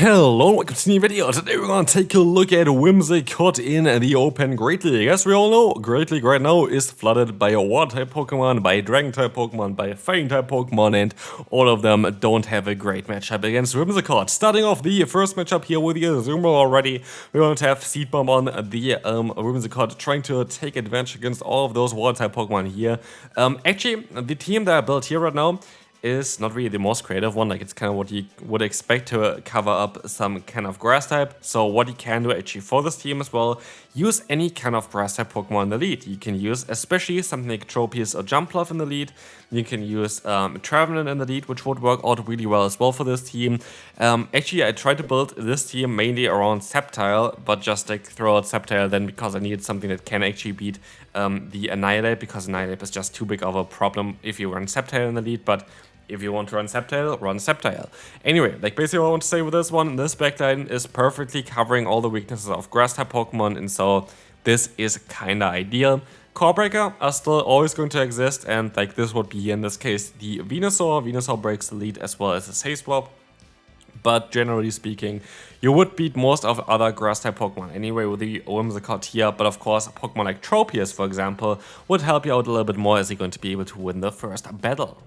Hello, welcome to the new video. Today we're gonna take a look at Whimsicott in the Open Great League. As we all know, Great League right now is flooded by Water-type Pokemon, by Dragon-type Pokemon, by Fairy-type Pokemon, and all of them don't have a great matchup against Whimsicott. Starting off the first matchup here with the Azumarill already, we're going to have Seed Bomb on the Whimsicott, trying to take advantage against all of those Water-type Pokemon here. Actually, the team that I built here right now is not really the most creative one. Like, it's kind of what you would expect to cover up some kind of grass type. So what you can do actually for this team as well, use any kind of grass type Pokemon in the lead. You can use especially something like Tropius or Jumpluff in the lead. You can use Trevenant in the lead, which would work out really well as well for this team. Actually, I tried to build this team mainly around Sceptile, but just like throw out Sceptile then because I needed something that can actually beat the Annihilape, because Annihilape is just too big of a problem if you run Sceptile in the lead. But if you want to run Sceptile. Anyway, like basically what I want to say with this one, this backline is perfectly covering all the weaknesses of grass-type Pokemon, and so this is kinda ideal. Core Breaker are still always going to exist, and like this would be in this case the Venusaur. Venusaur breaks the lead as well as the Safe Swap. But generally speaking, you would beat most of other grass-type Pokemon anyway with the Whimsicott here. But of course, a Pokemon like Tropius, for example, would help you out a little bit more as you're going to be able to win the first battle.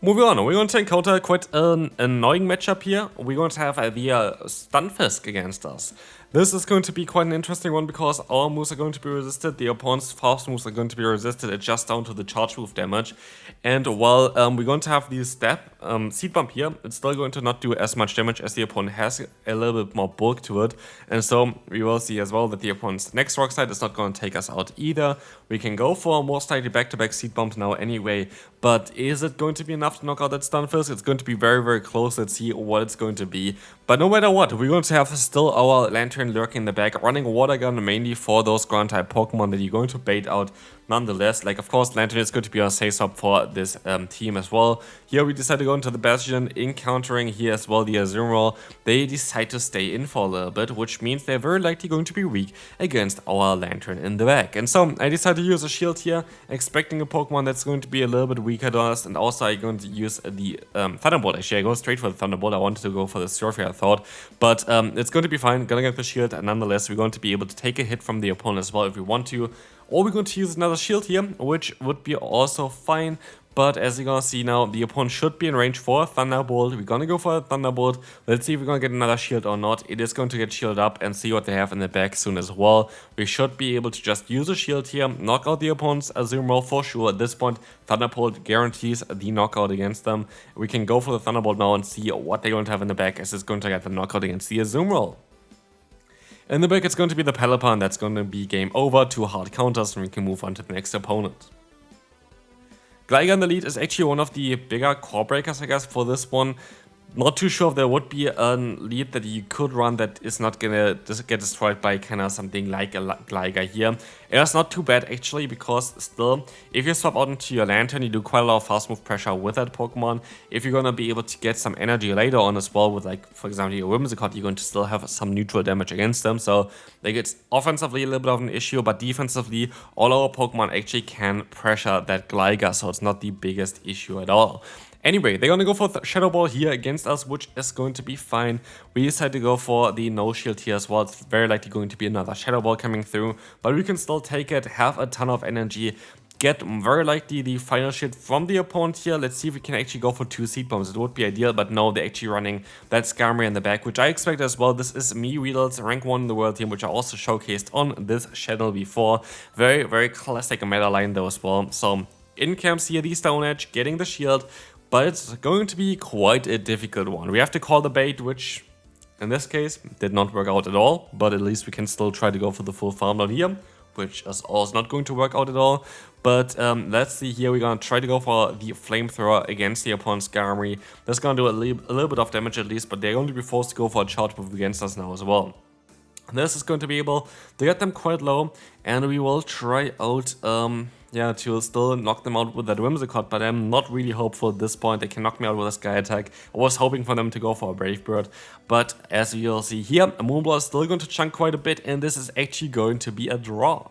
Moving on, we're going to encounter quite an annoying matchup here. We're going to have the Stunfisk against us. This is going to be quite an interesting one because our moves are going to be resisted, the opponent's fast moves are going to be resisted, it's just down to the charge move damage. And while we're going to have the Seed Bump here, it's still going to not do as much damage as the opponent has a little bit more bulk to it. And so we will see as well that the opponent's next Rock Slide is not going to take us out either. We can go for more slightly back-to-back Seed Bumps now anyway, but is it going to be enough to knock out that Stunfisk? It's going to be very, very close. Let's see what it's going to be. But no matter what, we're going to have still our Lantern lurking in the back, running Water Gun mainly for those ground type Pokemon that you're going to bait out nonetheless. Like, of course, Lantern is going to be our safe swap for this team as well. Here we decide to go into the Bastion, encountering here as well the Azumarill. They decide to stay in for a little bit, which means they're very likely going to be weak against our Lantern in the back. And so I decided to use a shield here, expecting a Pokemon that's going to be a little bit weaker to us, and also I'm going to use the Thunderbolt. Actually, I go straight for the Thunderbolt. I wanted to go for the Surfing, I thought, but it's going to be fine. Gonna get the shield, and nonetheless, we're going to be able to take a hit from the opponent as well if we want to. Or we're going to use another shield here, which would be also fine. But as you're gonna see now, the opponent should be in range for a Thunderbolt. We're gonna go for a Thunderbolt. Let's see if we're gonna get another shield or not. It is going to get shielded up, and see what they have in the back soon as well. We should be able to just use a shield here, knock out the opponent's Azumarill for sure. At this point, Thunderbolt guarantees the knockout against them. We can go for the Thunderbolt now and see what they're going to have in the back, as it's going to get the knockout against the Azumarill. In the back, it's going to be the Pelipper, that's going to be game over, 2 hard counters, and we can move on to the next opponent. Gligar in the lead is actually one of the bigger core breakers, I guess, for this one. Not too sure if there would be a lead that you could run that is not gonna get destroyed by kind of something like a Gligar here. It's not too bad actually, because still, if you swap out into your Lantern, you do quite a lot of fast move pressure with that Pokemon. If you're gonna be able to get some energy later on as well with, like, for example, your Whimsicott, you're going to still have some neutral damage against them. So like, it's offensively a little bit of an issue, but defensively, all our Pokemon actually can pressure that Gligar, so it's not the biggest issue at all. Anyway, they're gonna go for Shadow Ball here against us, which is going to be fine. We decide to go for the no shield here as well. It's very likely going to be another Shadow Ball coming through, but we can still take it, have a ton of energy, get very likely the final shield from the opponent here. Let's see if we can actually go for 2 Seed Bombs. It would be ideal, but no, they're actually running that Skarmory in the back, which I expect as well. This is me, Weedle's rank 1 in the world team, which I also showcased on this channel before. Very, very classic meta line though as well. So in camps here, the Stone Edge, getting the shield, but it's going to be quite a difficult one. We have to call the bait, which in this case did not work out at all, but at least we can still try to go for the full farm down here, which is also not going to work out at all. But let's see here, we're gonna try to go for the Flamethrower against the opponent's Skarmory. That's gonna do a little bit of damage at least, but they're going to be forced to go for a charge move against us now as well. This is going to be able to get them quite low, and we will try out to still knock them out with that Whimsicott, but I'm not really hopeful at this point. They can knock me out with a Sky Attack. I was hoping for them to go for a Brave Bird, but as you'll see here, a Moonblast is still going to chunk quite a bit, and this is actually going to be a draw.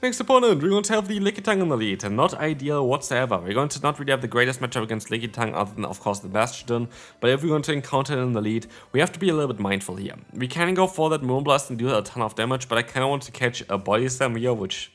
Next opponent, we're going to have the Lickitung in the lead, and not ideal whatsoever. We're going to not really have the greatest matchup against Lickitung other than, of course, the Bastion, but if we're going to encounter it in the lead, we have to be a little bit mindful here. We can go for that Moonblast and do a ton of damage, but I kind of want to catch a Body Slam here, which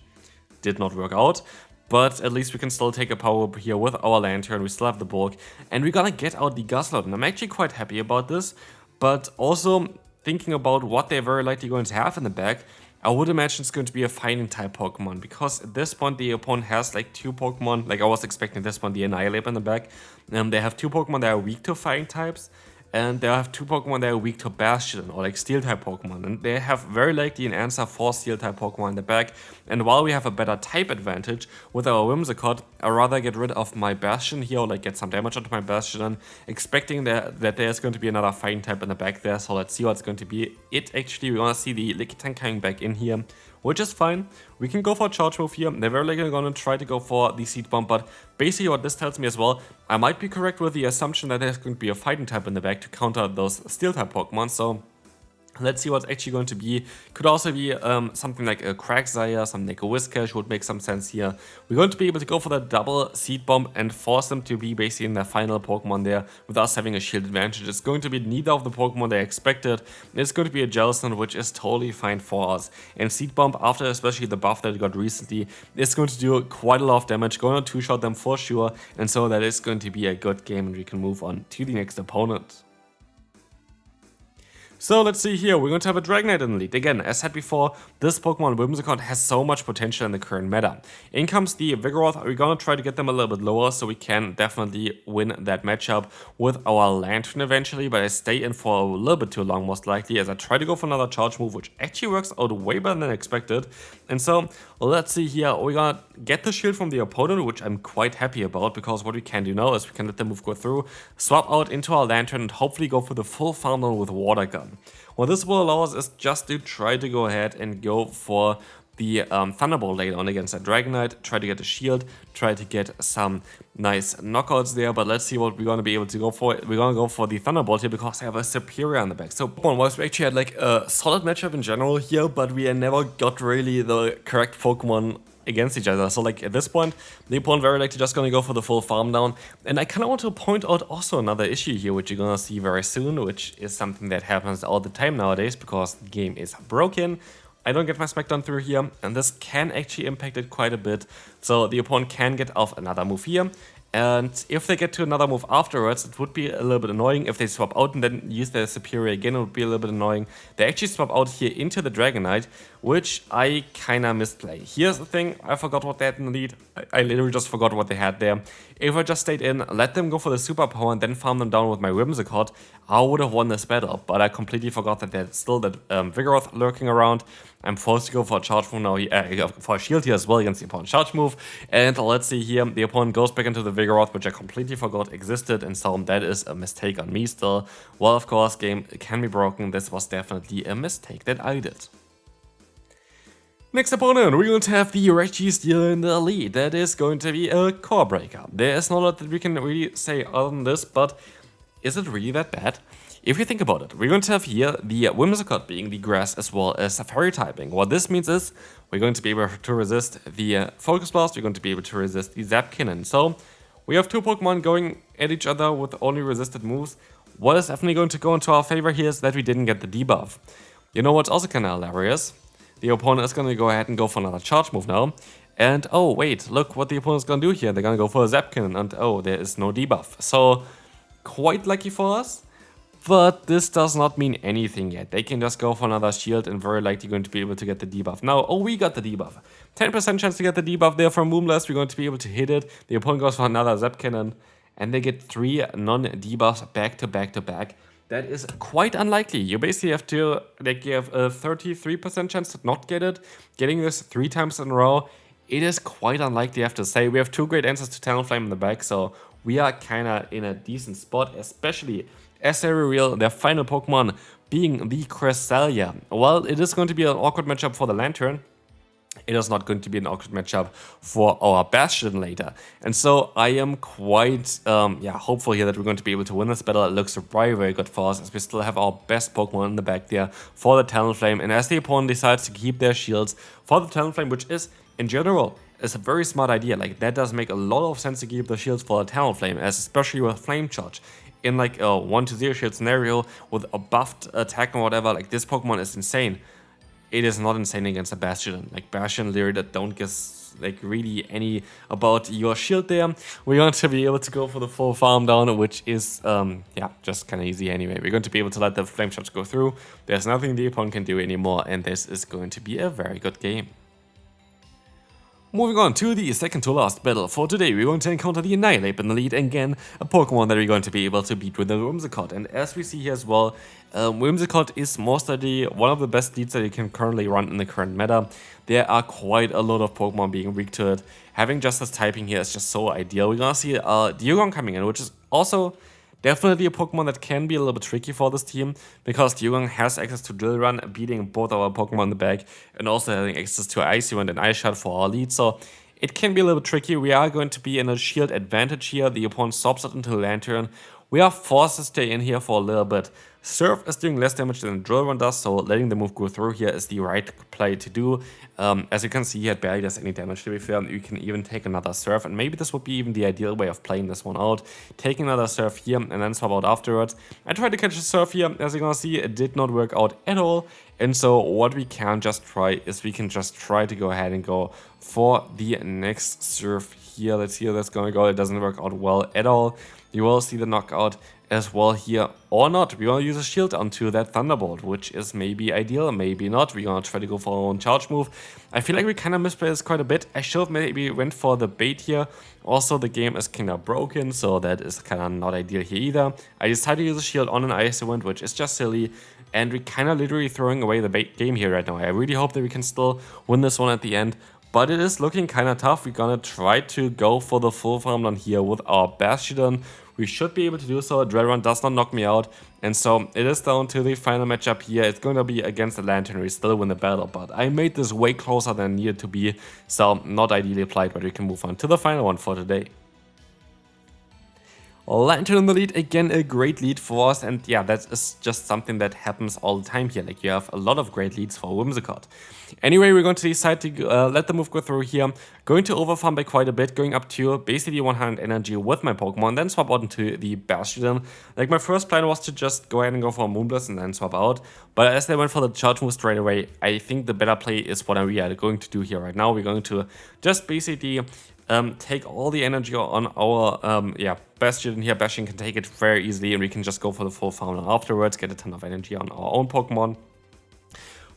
did not work out. But at least we can still take a power up here with our Lantern, we still have the bulk, and we're gonna get out the Gliscor, and I'm actually quite happy about this, but also thinking about what they're very likely going to have in the back, I would imagine it's going to be a fighting type Pokemon, because at this point the opponent has like 2 Pokemon, like I was expecting at this point the Annihilape in the back. They have 2 Pokemon that are weak to fighting types, and they have 2 Pokemon that are weak to Bastion, or like Steel type Pokemon, and they have very likely an answer for Steel type Pokemon in the back. And while we have a better type advantage with our Whimsicott, I'd rather get rid of my Bastion here, or like get some damage onto my Bastion, expecting that there's going to be another fighting type in the back there. So let's see what's going to be it. Actually, we want to see the Lickitung coming back in here, which is fine. We can go for a charge move here. They're very likely going to try to go for the Seed Bomb, but basically what this tells me as well, I might be correct with the assumption that there's going to be a fighting type in the back to counter those Steel type Pokemon. So let's see what's actually going to be. Could also be something like a Quagsire, something like a Whiscash would make some sense here. We're going to be able to go for the double Seed Bomb and force them to be basically in their final Pokemon there with us having a shield advantage. It's going to be neither of the Pokemon they expected. It's going to be a Jellicent, which is totally fine for us. And Seed Bomb, after especially the buff that it got recently, is going to do quite a lot of damage, going to 2-shot them for sure. And so that is going to be a good game, and we can move on to the next opponent. So let's see here, we're going to have a Dragonite in the lead. Again, as said before, this Pokemon Whimsicott has so much potential in the current meta. In comes the Vigoroth, we're going to try to get them a little bit lower so we can definitely win that matchup with our Lantern eventually, but I stay in for a little bit too long most likely as I try to go for another charge move, which actually works out way better than expected. And so let's see here, we're going to get the shield from the opponent, which I'm quite happy about, because what we can do now is we can let the move go through, swap out into our Lantern, and hopefully go for the full farm down with Water Gun. What this will allow us is just to try to go ahead and go for the Thunderbolt later on against that Dragonite, try to get a shield, try to get some nice knockouts there, but let's see what we're going to be able to go for. We're going to go for the Thunderbolt here because I have a Superior on the back. So Pokemon-wise, we actually had like a solid matchup in general here, but we never got really the correct Pokemon against each other. So like at this point, the opponent very likely just gonna go for the full farm down. And I kind of want to point out also another issue here, which you're gonna see very soon, which is something that happens all the time nowadays because the game is broken. I don't get my spec done through here, and this can actually impact it quite a bit. So the opponent can get off another move here, and if they get to another move afterwards, it would be a little bit annoying. If they swap out and then use their Superior again, it would be a little bit annoying. They actually swap out here into the Dragonite, which I kinda misplay. Here's the thing, I forgot what they had in the lead. I literally just forgot what they had there. If I just stayed in, let them go for the Superpower and then farm them down with my Whimsicott, I would have won this battle. But I completely forgot that there's still that Vigoroth lurking around. I'm forced to go for a charge move now, for a shield here as well against the opponent's charge move. And let's see here, the opponent goes back into the Vigoroth, which I completely forgot existed, and so that is a mistake on me still. Well, of course, game can be broken. This was definitely a mistake that I did. Next opponent, we're going to have the Registeel in the lead. That is going to be a core breaker. There is not a lot that we can really say other than this, but is it really that bad? If you think about it, we're going to have here the Whimsicott being the grass as well as fairy typing. What this means is we're going to be able to resist the Focus Blast, we're going to be able to resist the Zapkinnon. So we have 2 Pokemon going at each other with only resisted moves. What is definitely going to go into our favor here is that we didn't get the debuff. You know what's also kind of hilarious? The opponent is going to go ahead and go for another charge move now. And oh wait, look what the opponent's going to do here. They're going to go for a Zapkinnon, and oh, there is no debuff. So quite lucky for us. But this does not mean anything yet. They can just go for another shield and very likely going to be able to get the debuff. Now, oh, we got the debuff. 10% chance to get the debuff there from Moonblast. We're going to be able to hit it. The opponent goes for another Zapkinnon. And they get 3 non-debuffs back to back to back. That is quite unlikely. You basically have to, like, you have a 33% chance to not get it. Getting this 3 times in a row, it is quite unlikely, I have to say. We have 2 great answers to Talonflame in the back, so we are kind of in a decent spot, especially as they reveal their final Pokemon being the Cresselia. Well, it is going to be an awkward matchup for the Lantern. It is not going to be an awkward matchup for our Bastion later. And so I am quite hopeful here that we're going to be able to win this battle. It looks very, very good for us as we still have our best Pokemon in the back there for the Talonflame. And as the opponent decides to keep their shields for the Talonflame, which is in general, is a very smart idea. Like, that does make a lot of sense to keep the shields for the Talonflame, as especially with Flame Charge. In like a 1-0 shield scenario with a buffed attack or whatever, like this Pokemon is insane. It is not insane against a Bastion. Like, Bastion literally don't give like really any about your shield there. We're going to be able to go for the full farm down, which is yeah, just kind of easy anyway. We're going to be able to let the Flame Charge go through. There's nothing the opponent can do anymore, and this is going to be a very good game. Moving on to the second to last battle for today, we're going to encounter the Annihilape in the lead, again, a Pokemon that we're going to be able to beat with the Whimsicott. And as we see here as well, Whimsicott is most likely one of the best leads that you can currently run in the current meta. There are quite a lot of Pokemon being weak to it. Having just this typing here is just so ideal. We're going to see Dewgong coming in, which is also definitely a Pokemon that can be a little bit tricky for this team, because Dewgong has access to Drill Run, beating both our Pokemon in the back, and also having access to Icy Wind and Ice Shot for our lead, so it can be a little bit tricky. We are going to be in a shield advantage here. The opponent stops it into Lantern. We are forced to stay in here for a little bit. Surf is doing less damage than Drill Run does, so letting the move go through here is the right play to do. As you can see here, it barely does any damage, to be fair. You can even take another Surf, and maybe this would be even the ideal way of playing this one out. Taking another Surf here, and then swap out afterwards. I tried to catch a Surf here. As you can see, it did not work out at all. And so what we can just try is we can just try to go ahead and go for the next Surf here. Let's see how that's going to go. It doesn't work out well at all. You will see the knockout as well here, or not. We want to use a shield onto that Thunderbolt, which is maybe ideal, maybe not. We're going to try to go for our own charge move. I feel like we kind of misplayed this quite a bit. I should have maybe went for the bait here. Also, the game is kind of broken, so that is kind of not ideal here either. I decided to use a shield on an Icy Wind, which is just silly, and we're kind of literally throwing away the bait game here right now. I really hope that we can still win this one at the end, but it is looking kind of tough. We're gonna try to go for the full farm down here with our Bastion. We should be able to do so. Dragonite does not knock me out, and so it is down to the final matchup here. It's going to be against the Lantern. We still win the battle, but I made this way closer than needed to be, so not ideally applied, but we can move on to the final one for today. Lantern in the lead, again a great lead for us, and yeah, that is just something that happens all the time here. Like, you have a lot of great leads for Whimsicott. Anyway, we're going to decide to let the move go through here, going to overfarm by quite a bit, going up to basically 100 energy with my Pokemon, then swap out into the Bastion. Like, my first plan was to just go ahead and go for a Moonblast and then swap out, but as they went for the charge move straight away, I think the better play is what we are going to do here right now. We're going to just basically take all the energy on our yeah, Bastion here. Bastion can take it very easily, and we can just go for the full farm afterwards, get a ton of energy on our own Pokemon.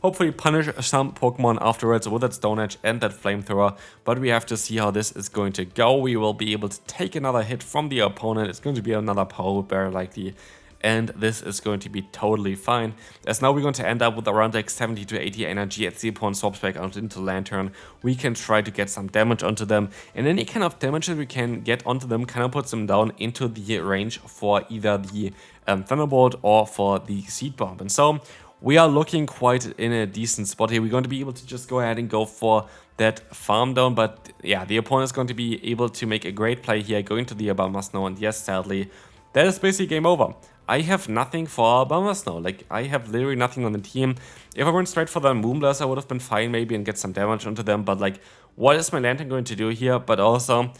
Hopefully punish some Pokemon afterwards with that Stone Edge and that Flamethrower, but we have to see how this is going to go. We will be able to take another hit from the opponent. It's going to be another Power Bear likely, and this is going to be totally fine, as now we're going to end up with around like 70 to 80 energy. As the opponent swaps back out into Lantern, we can try to get some damage onto them, and any kind of damage that we can get onto them kind of puts them down into the range for either the Thunderbolt or for the Seed Bomb. And so we are looking quite in a decent spot here. We're going to be able to just go ahead and go for that farm down, but yeah, the opponent is going to be able to make a great play here, going to the Obama Snow, and yes, sadly, that is basically game over. I have nothing for Obama Snow. Like, I have literally nothing on the team. If I went straight for the Moonblast, I would have been fine maybe and get some damage onto them, but like, what is my Lantern going to do here? But also,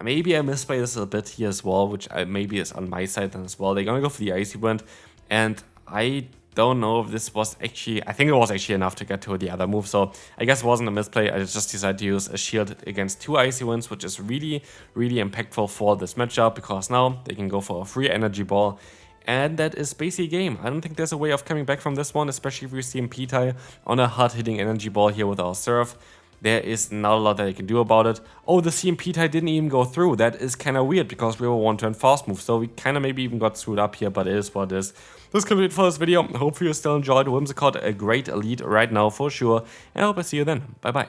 maybe I misplay this a bit here as well, which maybe is on my side then as well. They're gonna go for the Icy Wind, and I don't know if this was actually, I think it was actually enough to get to the other move, so I guess it wasn't a misplay. I just decided to use a shield against 2 Icy Winds, which is really, really impactful for this matchup, because now they can go for a free energy ball, and that is basically game. I don't think there's a way of coming back from this one, especially if we see CMP-tie on a hard-hitting energy ball here with our Surf. There is not a lot that I can do about it. Oh, the CMP-tie didn't even go through. That is kind of weird, because we were one-turn fast move, so we kind of maybe even got screwed up here, but it is what it is. This could be it for this video. Hopefully you still enjoyed. Whimsicott, a great lead right now for sure, and I hope I see you then. Bye bye.